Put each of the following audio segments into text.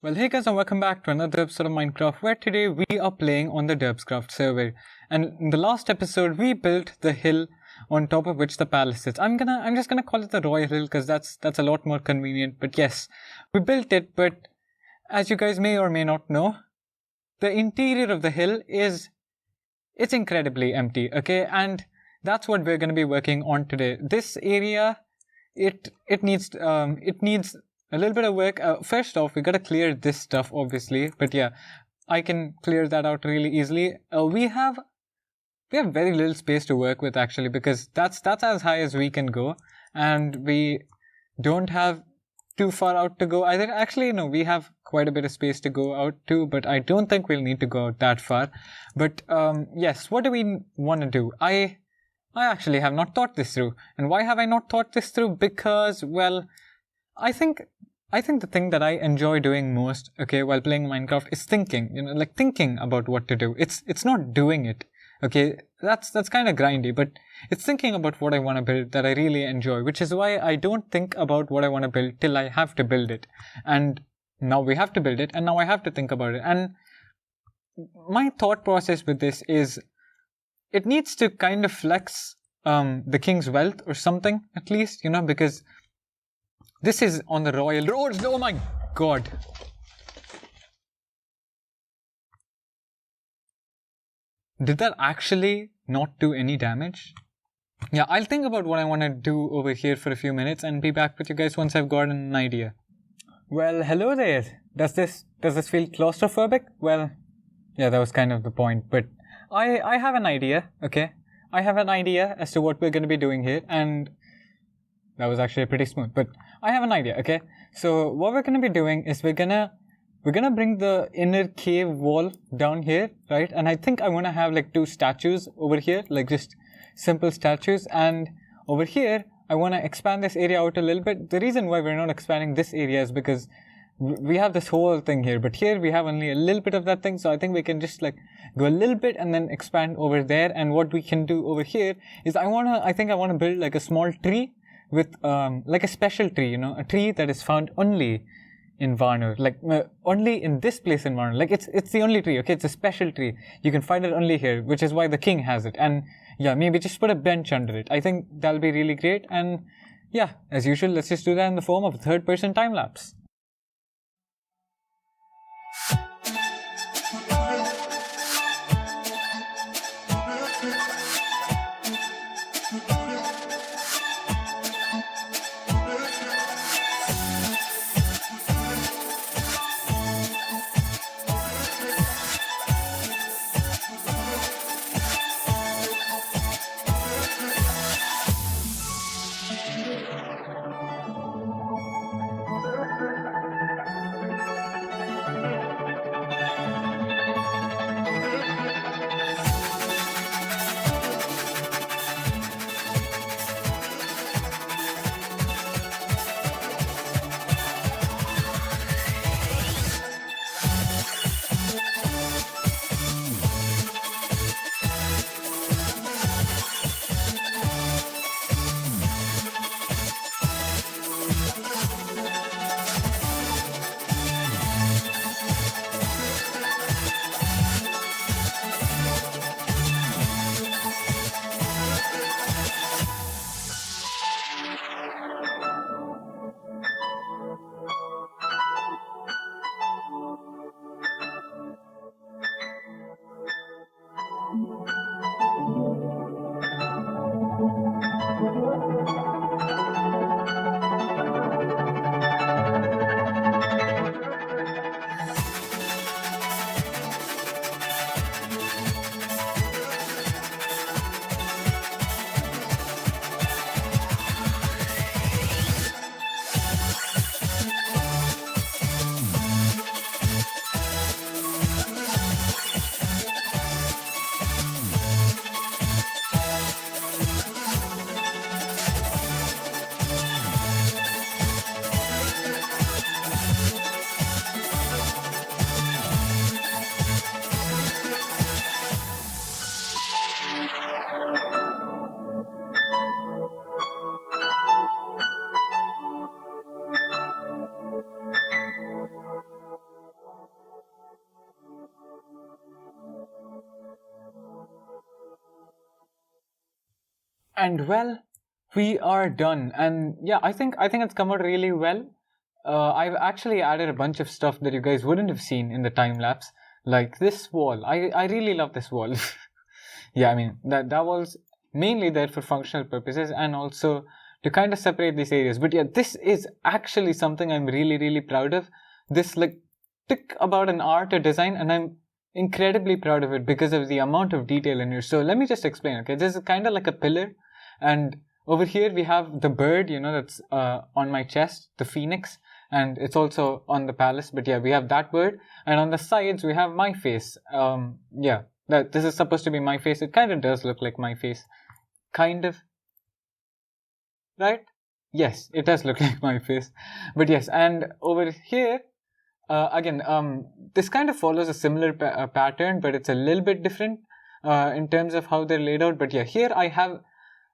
Well, hey guys, and welcome back to another episode of Minecraft, where today we are playing on the DerpsCraft server. And in the last episode, we built the hill on top of which the palace sits. I'm just gonna call it the Royal Hill because that's a lot more convenient. But yes, we built it. But as you guys may or may not know, the interior of the hill it's incredibly empty. Okay, and that's what we're gonna be working on today. This area, it needs a little bit of work. First off, we gotta clear this stuff, obviously. But yeah, I can clear that out really easily. We have very little space to work with actually, because that's as high as we can go, and we don't have too far out to go either. Actually, no, we have quite a bit of space to go out to, but I don't think we'll need to go out that far. But yes, what do we want to do? I actually have not thought this through. And why have I not thought this through? Because, well, I think the thing that I enjoy doing most, okay, while playing Minecraft is thinking, like thinking about what to do. It's not doing it, okay? That's kind of grindy, but it's thinking about what I want to build that I really enjoy, which is why I don't think about what I want to build till I have to build it. And now we have to build it, and now I have to think about it. And my thought process with this is, it needs to kind of flex the king's wealth or something, at least, because this is on the royal roads. Oh my god. Did that actually not do any damage? Yeah, I'll think about what I want to do over here for a few minutes and be back with you guys once I've gotten an idea. Well, hello there. Does this feel claustrophobic? Well, yeah, that was kind of the point, but I have an idea, okay? I have an idea as to what we're going to be doing here, and that was actually pretty smooth, but I have an idea, okay? So what we're going to be doing is we're gonna bring the inner cave wall down here, right? And I think I want to have like two statues over here, like just simple statues. And over here, I want to expand this area out a little bit. The reason why we're not expanding this area is because we have this whole thing here, but here we have only a little bit of that thing. So I think we can just like go a little bit and then expand over there. And what we can do over here is I think I want to build like a small tree with like a special tree, a tree that is found only in Vanür, like only in this place in Vanür. Like it's the only tree, okay? It's a special tree. You can find it only here, which is why the king has it. And yeah, maybe just put a bench under it. I think that'll be really great. And yeah, as usual, let's just do that in the form of a third-person time lapse. And well, we are done. And yeah, I think it's come out really well. I've actually added a bunch of stuff that you guys wouldn't have seen in the time lapse, like this wall. I really love this wall. Yeah, I mean that was mainly there for functional purposes and also to kind of separate these areas. But yeah, this is actually something I'm really proud of. This like took about an hour to design, and I'm incredibly proud of it because of the amount of detail in here. So let me just explain. Okay, this is kind of like a pillar, and over here we have the bird, that's on my chest, the phoenix, and it's also on the palace. But yeah, we have that bird, and on the sides we have my face. Yeah, this is supposed to be my face. It kind of does look like my face, kind of, right? Yes, it does look like my face. But yes, and over here, again, this kind of follows a similar pattern, but it's a little bit different in terms of how they're laid out. But yeah, here I have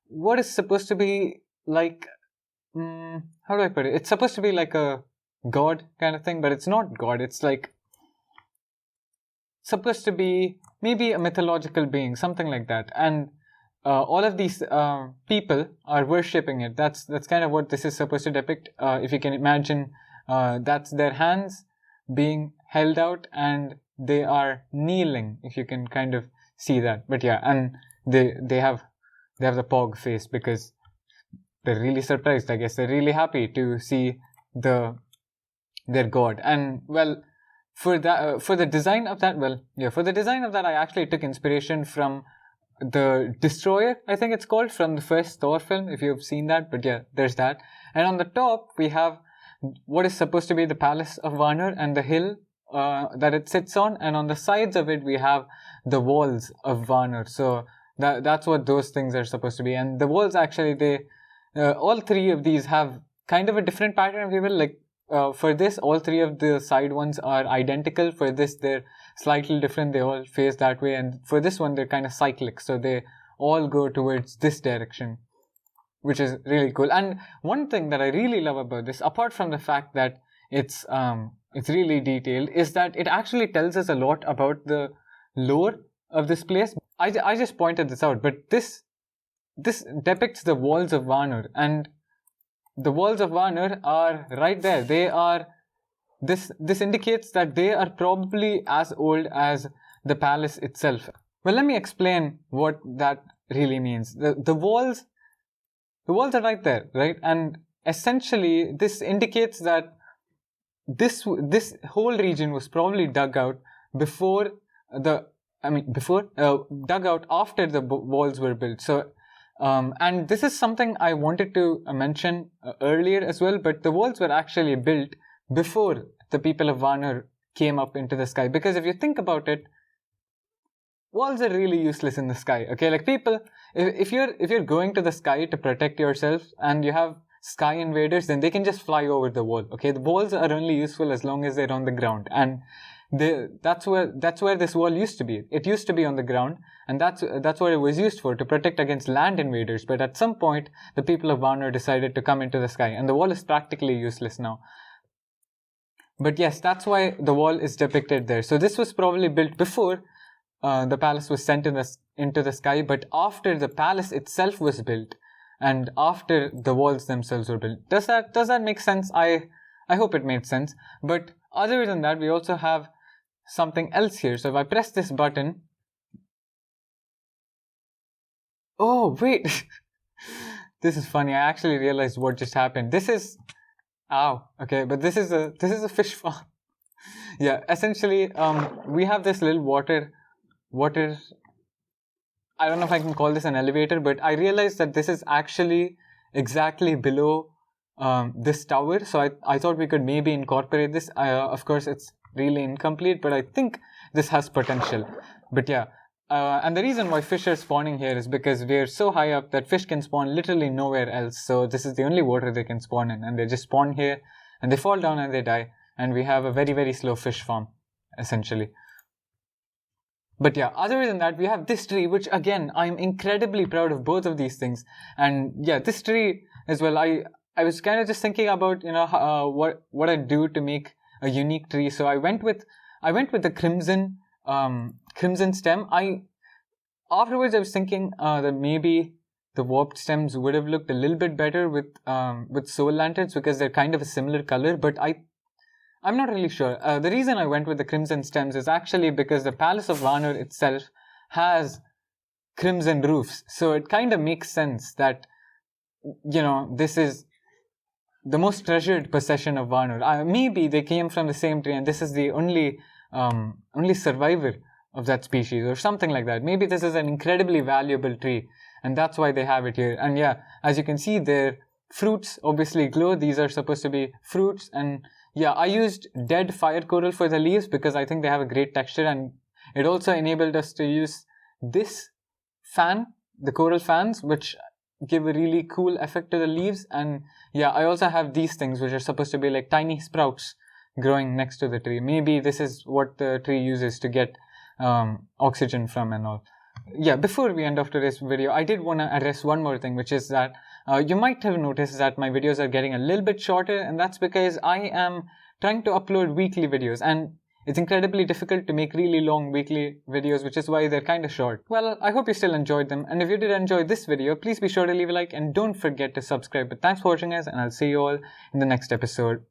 what is supposed to be like, how do I put it? It's supposed to be like a god kind of thing, but it's not god. It's like supposed to be maybe a mythological being, something like that. And all of these people are worshipping it. That's kind of what this is supposed to depict. If you can imagine, that's their hands being held out and they are kneeling, if you can kind of see that. But yeah, and they have the pog face because they're really surprised. I guess they're really happy to see their god. And well, for the design of that, I actually took inspiration from the Destroyer, I think it's called, from the first Thor film, if you've seen that. But yeah, there's that. And on the top we have what is supposed to be the Palace of Vanür and the hill that it sits on, and on the sides of it we have the walls of Vanür. So that's what those things are supposed to be. And the walls, actually, they all three of these have kind of a different pattern, if you will. Like for this, all three of the side ones are identical. For this, they're slightly different. They all face that way. And for this one, they're kind of cyclic, so they all go towards this direction, which is really cool. And one thing that I really love about this, apart from the fact that it's really detailed, is that it actually tells us a lot about the lore of this place. I just pointed this out, but this depicts the walls of Vanür, and the walls of Vanür are right there. They are this indicates that they are probably as old as the palace itself. Well, let me explain what that really means. The walls are right there, right? And essentially this indicates that this whole region was probably dug out dug out after the walls were built. So and this is something I wanted to mention earlier as well, but the walls were actually built before the people of Vanür came up into the sky. Because if you think about it, walls are really useless in the sky. Okay, like people, if you're going to the sky to protect yourself and you have sky invaders, then they can just fly over the wall. Okay, the walls are only useful as long as they're on the ground, and that's where this wall used to be. It used to be on the ground, and that's what it was used for, to protect against land invaders. But at some point, the people of Vanür decided to come into the sky, and the wall is practically useless now. But yes, that's why the wall is depicted there. So this was probably built before the palace was sent into the sky, but after the palace itself was built, and after the walls themselves were built. Does that make sense? I hope it made sense. But other than that, we also have something else here. So if I press this button, oh wait, this is funny. I actually realized what just happened. This is, okay, but this is a fish farm. Yeah, essentially, we have this little water. I don't know if I can call this an elevator, but I realized that this is actually exactly below this tower. So I thought we could maybe incorporate this. Of course, it's really incomplete, but I think this has potential. But yeah, and the reason why fish are spawning here is because we're so high up that fish can spawn literally nowhere else. So this is the only water they can spawn in, and they just spawn here, and they fall down and they die. And we have a very, very slow fish farm, essentially. But yeah, other than that, we have this tree, which again, I'm incredibly proud of both of these things. And yeah, this tree as well, I was kind of just thinking about, what I do to make a unique tree. So I went with the crimson stem. Afterwards I was thinking that maybe the warped stems would have looked a little bit better with soul lanterns because they're kind of a similar color, but I'm not really sure. The reason I went with the crimson stems is actually because the Palace of Vanür itself has crimson roofs. So it kind of makes sense that, you know, this is the most treasured possession of Vanür. Maybe they came from the same tree and this is the only survivor of that species or something like that. Maybe this is an incredibly valuable tree and that's why they have it here. And yeah, as you can see, their fruits obviously glow. These are supposed to be fruits. And yeah, I used dead fire coral for the leaves because I think they have a great texture, and it also enabled us to use this fan, the coral fans, which give a really cool effect to the leaves. And yeah, I also have these things which are supposed to be like tiny sprouts growing next to the tree. Maybe this is what the tree uses to get oxygen from and all. Yeah, before we end off today's video, I did want to address one more thing, which is that you might have noticed that my videos are getting a little bit shorter, and that's because I am trying to upload weekly videos, and it's incredibly difficult to make really long weekly videos, which is why they're kind of short. Well, I hope you still enjoyed them, and if you did enjoy this video, please be sure to leave a like and don't forget to subscribe. But thanks for watching, guys, and I'll see you all in the next episode.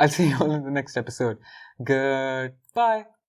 I'll see you all in the next episode. Goodbye.